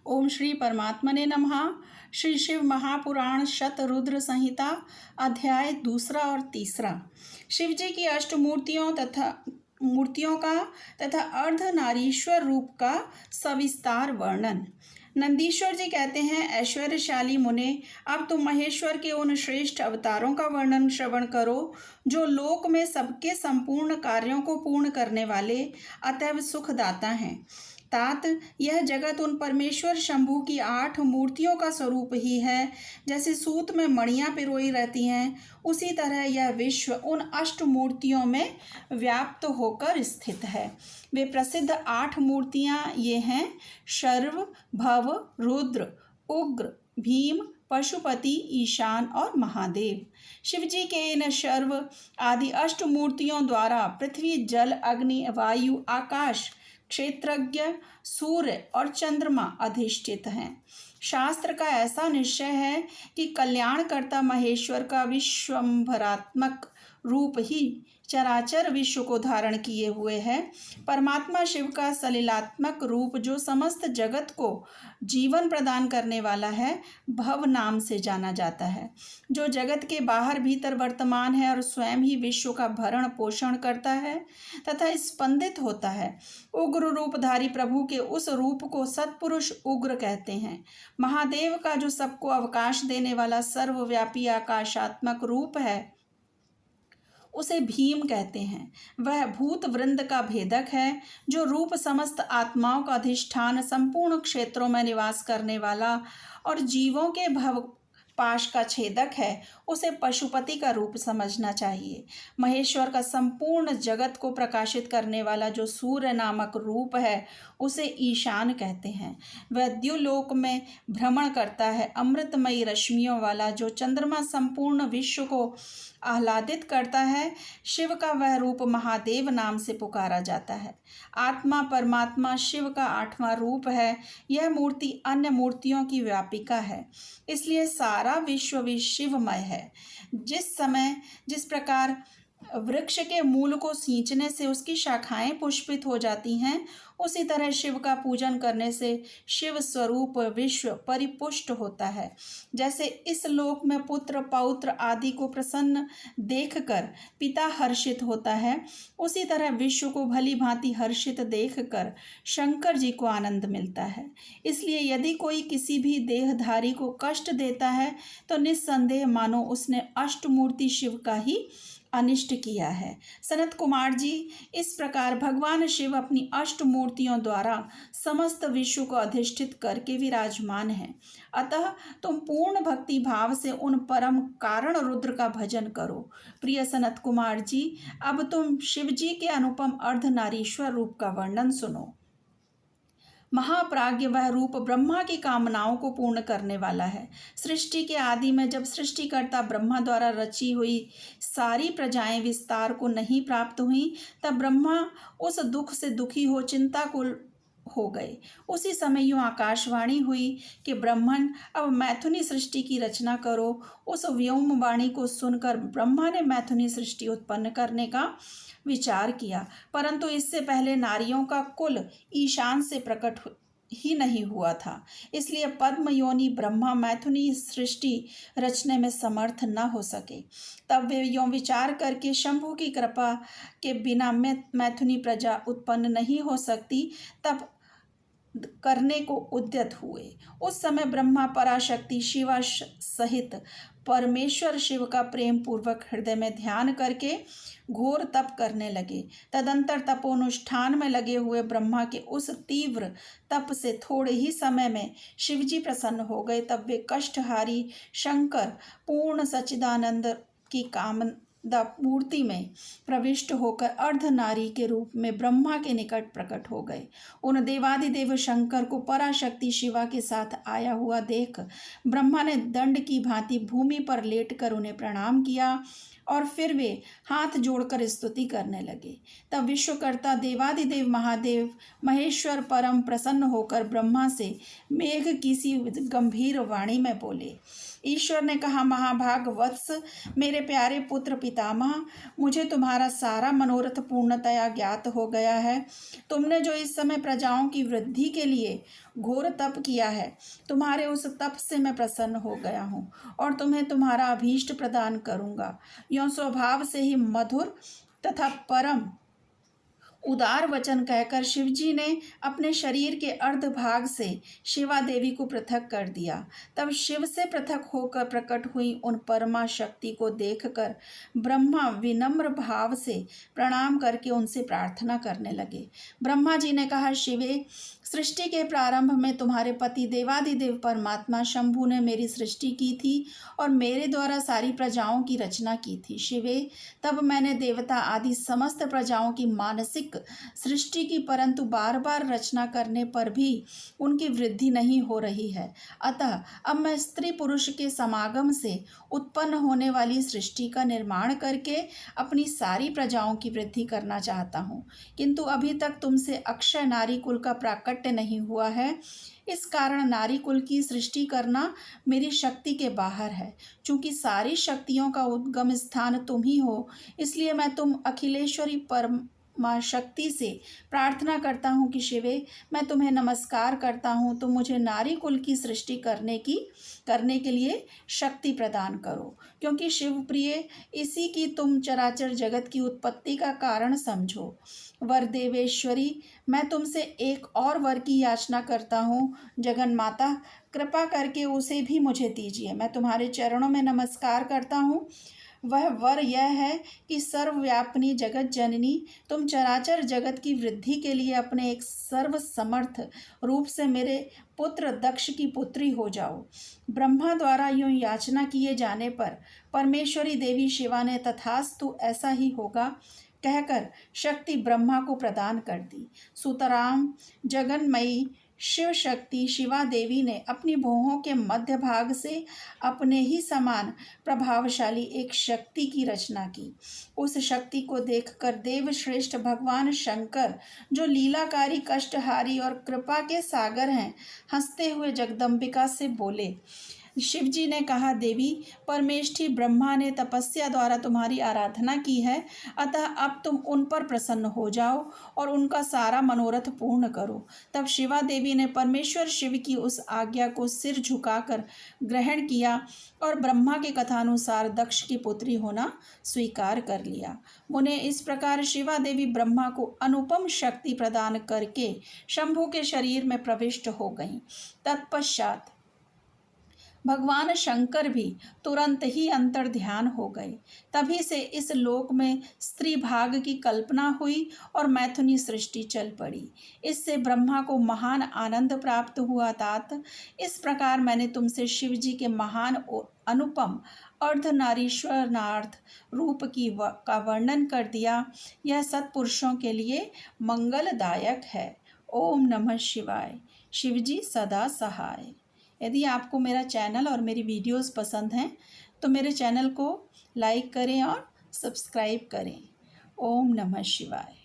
ओम श्री परमात्मने नमः। श्री शिव महापुराण शतरुद्र संहिता अध्याय 2 और 3। शिव जी की मूर्तियों का तथा अर्धनारीश्वर रूप का सविस्तार वर्णन। नंदीश्वर जी कहते हैं, ऐश्वर्यशाली मुने, अब तुम महेश्वर के उन श्रेष्ठ अवतारों का वर्णन श्रवण करो जो लोक में सबके संपूर्ण कार्यों को पूर्ण करने वाले अतएव सुखदाता हैं। तात यह जगत उन परमेश्वर शंभु की 8 मूर्तियों का स्वरूप ही है। जैसे सूत में मणियाँ पिरोई रहती हैं, उसी तरह यह विश्व उन 8 मूर्तियों में व्याप्त होकर स्थित है। वे प्रसिद्ध 8 मूर्तियाँ ये हैं: शर्व, भव, रुद्र, उग्र, भीम, पशुपति, ईशान और महादेव। शिवजी के इन शर्व आदि 8 मूर्तियों द्वारा पृथ्वी, जल, अग्नि, वायु, आकाश, क्षेत्रज्ञ, सूर्य और चंद्रमा अधिष्ठित हैं। शास्त्र का ऐसा निश्चय है कि कल्याणकर्ता महेश्वर का विश्वंभरात्मक रूप ही चराचर विश्व को धारण किए हुए है। परमात्मा शिव का सलिलात्मक रूप जो समस्त जगत को जीवन प्रदान करने वाला है, भव नाम से जाना जाता है, जो जगत के बाहर भीतर वर्तमान है और स्वयं ही विश्व का भरण पोषण करता है तथा स्पंदित होता है। उग्र रूपधारी प्रभु के उस रूप को सत्पुरुष उग्र कहते हैं। महादेव का जो सबको अवकाश देने वाला सर्वव्यापी आकाशात्मक रूप है, उसे भीम कहते हैं। वह भूत वृंद का भेदक है, जो रूप समस्त आत्माओं का अधिष्ठान, संपूर्ण क्षेत्रों में निवास करने वाला और जीवों के भव पाश का छेदक है। उसे पशुपति का रूप समझना चाहिए। महेश्वर का संपूर्ण जगत को प्रकाशित करने वाला जो सूर्य नामक रूप है, उसे ईशान कहते हैं। वह द्युलोक में भ्रमण करता है। अमृतमयी रश्मियों वाला जो चंद्रमा संपूर्ण विश्व को आह्लादित करता है, शिव का वह रूप महादेव नाम से पुकारा जाता है। आत्मा परमात्मा शिव का 8वां रूप है। यह मूर्ति अन्य मूर्तियों की व्यापिका है, इसलिए सारा विश्व भी शिवमय है। जिस प्रकार वृक्ष के मूल को सींचने से उसकी शाखाएं पुष्पित हो जाती हैं, उसी तरह शिव का पूजन करने से शिव स्वरूप विश्व परिपुष्ट होता है। जैसे इस लोक में पुत्र पौत्र आदि को प्रसन्न देखकर पिता हर्षित होता है, उसी तरह विश्व को भली भांति हर्षित देखकर शंकर जी को आनंद मिलता है। इसलिए यदि कोई किसी भी देहधारी को कष्ट देता है, तो निस्संदेह मानो उसने अष्टमूर्ति शिव का ही अनिष्ट किया है। सनत कुमार जी, इस प्रकार भगवान शिव अपनी 8 मूर्तियों द्वारा समस्त विश्व को अधिष्ठित करके विराजमान हैं। अतः तुम पूर्ण भक्ति भाव से उन परम कारण रुद्र का भजन करो। प्रिय सनत कुमार जी, अब तुम शिव जी के अनुपम अर्धनारीश्वर रूप का वर्णन सुनो। महाप्राज्ञ वह रूप ब्रह्मा की कामनाओं को पूर्ण करने वाला है। सृष्टि के आदि में जब सृष्टिकर्ता ब्रह्मा द्वारा रची हुई सारी प्रजाएं विस्तार को नहीं प्राप्त हुई, तब ब्रह्मा उस दुख से दुखी हो चिंताकुल हो गए। उसी समय यूँ आकाशवाणी हुई कि ब्रह्मन, अब मैथुनी सृष्टि की रचना करो। उस व्योम वाणी को सुनकर ब्रह्मा ने मैथुनी सृष्टि उत्पन्न करने का विचार किया, परंतु इससे पहले नारियों का कुल ईशान से प्रकट ही नहीं हुआ था। इसलिए पद्म योनि ब्रह्मा मैथुनी सृष्टि रचने में समर्थ न हो सके। तब वे यों विचार करके शंभु की कृपा के बिना मैथुनी प्रजा उत्पन्न नहीं हो सकती, तब करने को उद्यत हुए। उस समय ब्रह्मा पराशक्ति शिवा सहित परमेश्वर शिव का प्रेम पूर्वक हृदय में ध्यान करके घोर तप करने लगे। तदंतर तपोनुष्ठान में लगे हुए ब्रह्मा के उस तीव्र तप से थोड़े ही समय में शिवजी प्रसन्न हो गए। तब वे कष्टहारी शंकर पूर्ण सच्चिदानंद की कामदा मूर्ति में प्रविष्ट होकर अर्धनारी के रूप में ब्रह्मा के निकट प्रकट हो गए। उन देवादिदेव शंकर को पराशक्ति शिवा के साथ आया हुआ देख ब्रह्मा ने दंड की भांति भूमि पर लेटकर उन्हें प्रणाम किया और फिर वे हाथ जोड़कर स्तुति करने लगे। तब विश्वकर्ता देवादिदेव महादेव महेश्वर परम प्रसन्न होकर ब्रह्मा से मेघ की सी गंभीर वाणी में बोले। ईश्वर ने कहा, महाभाग वत्स, मेरे प्यारे पुत्र पितामह, मुझे तुम्हारा सारा मनोरथ पूर्णतया ज्ञात हो गया है। तुमने जो इस समय प्रजाओं की वृद्धि के लिए घोर तप किया है, तुम्हारे उस तप से मैं प्रसन्न हो गया हूँ और तुम्हें तुम्हारा अभीष्ट प्रदान करूँगा। यों स्वभाव से ही मधुर तथा परम उदार वचन कहकर शिवजी ने अपने शरीर के अर्ध भाग से शिवा देवी को पृथक कर दिया। तब शिव से पृथक होकर प्रकट हुई उन परमा शक्ति को देखकर ब्रह्मा विनम्र भाव से प्रणाम करके उनसे प्रार्थना करने लगे। ब्रह्मा जी ने कहा, शिवे, सृष्टि के प्रारंभ में तुम्हारे पति देवादिदेव परमात्मा शंभु ने मेरी सृष्टि की थी और मेरे द्वारा सारी प्रजाओं की रचना की थी। शिवे, तब मैंने देवता आदि समस्त प्रजाओं की मानसिक सृष्टि की, परंतु बार बार रचना करने पर भी उनकी वृद्धि नहीं हो रही है। अतः अब मैं स्त्री पुरुष के समागम से उत्पन्न होने वाली सृष्टि का निर्माण करके अपनी सारी प्रजाओं की वृद्धि करना चाहता हूँ, किंतु अभी तक तुमसे अक्षय नारी कुल का प्राकट्य नहीं हुआ है। इस कारण नारी कुल की सृष्टि करना मेरी शक्ति के बाहर है। चूंकि सारी शक्तियों का उद्गम स्थान तुम ही हो, इसलिए मैं तुम अखिलेश्वरी माँ शक्ति से प्रार्थना करता हूँ कि शिवे, मैं तुम्हें नमस्कार करता हूँ, तुम मुझे नारी कुल की सृष्टि करने के लिए शक्ति प्रदान करो, क्योंकि शिवप्रिय इसी की तुम चराचर जगत की उत्पत्ति का कारण समझो। वर देवेश्वरी, मैं तुमसे एक और वर की याचना करता हूँ। जगन माता, कृपा करके उसे भी मुझे दीजिए। मैं तुम्हारे चरणों में नमस्कार करता हूँ। वह वर यह है कि सर्वव्यापिनी जगत जननी, तुम चराचर जगत की वृद्धि के लिए अपने एक सर्वसमर्थ रूप से मेरे पुत्र दक्ष की पुत्री हो जाओ। ब्रह्मा द्वारा यूं याचना किए जाने पर परमेश्वरी देवी शिवा ने तथास्तु ऐसा ही होगा कहकर शक्ति ब्रह्मा को प्रदान कर दी। सुतराम जगन्मयी शिव शक्ति शिवा देवी ने अपनी भौहों के मध्य भाग से अपने ही समान प्रभावशाली एक शक्ति की रचना की। उस शक्ति को देखकर देव श्रेष्ठ भगवान शंकर, जो लीलाकारी, कष्टहारी और कृपा के सागर हैं, हंसते हुए जगदम्बिका से बोले। शिवजी ने कहा, देवी, परमेष्ठी ब्रह्मा ने तपस्या द्वारा तुम्हारी आराधना की है, अतः अब तुम उन पर प्रसन्न हो जाओ और उनका सारा मनोरथ पूर्ण करो। तब शिवा देवी ने परमेश्वर शिव की उस आज्ञा को सिर झुकाकर ग्रहण किया और ब्रह्मा के कथानुसार दक्ष की पुत्री होना स्वीकार कर लिया। मुने, इस प्रकार शिवा देवी ब्रह्मा को अनुपम शक्ति प्रदान करके शंभु के शरीर में प्रविष्ट हो गईं। तत्पश्चात भगवान शंकर भी तुरंत ही अंतर ध्यान हो गए। तभी से इस लोक में स्त्री भाग की कल्पना हुई और मैथुनी सृष्टि चल पड़ी। इससे ब्रह्मा को महान आनंद प्राप्त हुआ। तात, इस प्रकार मैंने तुमसे शिव जी के महान और अनुपम अर्धनारीश्वरनार्थ रूप का वर्णन कर दिया। यह सत्पुरुषों के लिए मंगलदायक है। ओम नमः शिवाय। शिवजी सदा सहाय। यदि आपको मेरा चैनल और मेरी वीडियोस पसंद हैं तो मेरे चैनल को लाइक करें और सब्सक्राइब करें। ओम नमः शिवाय।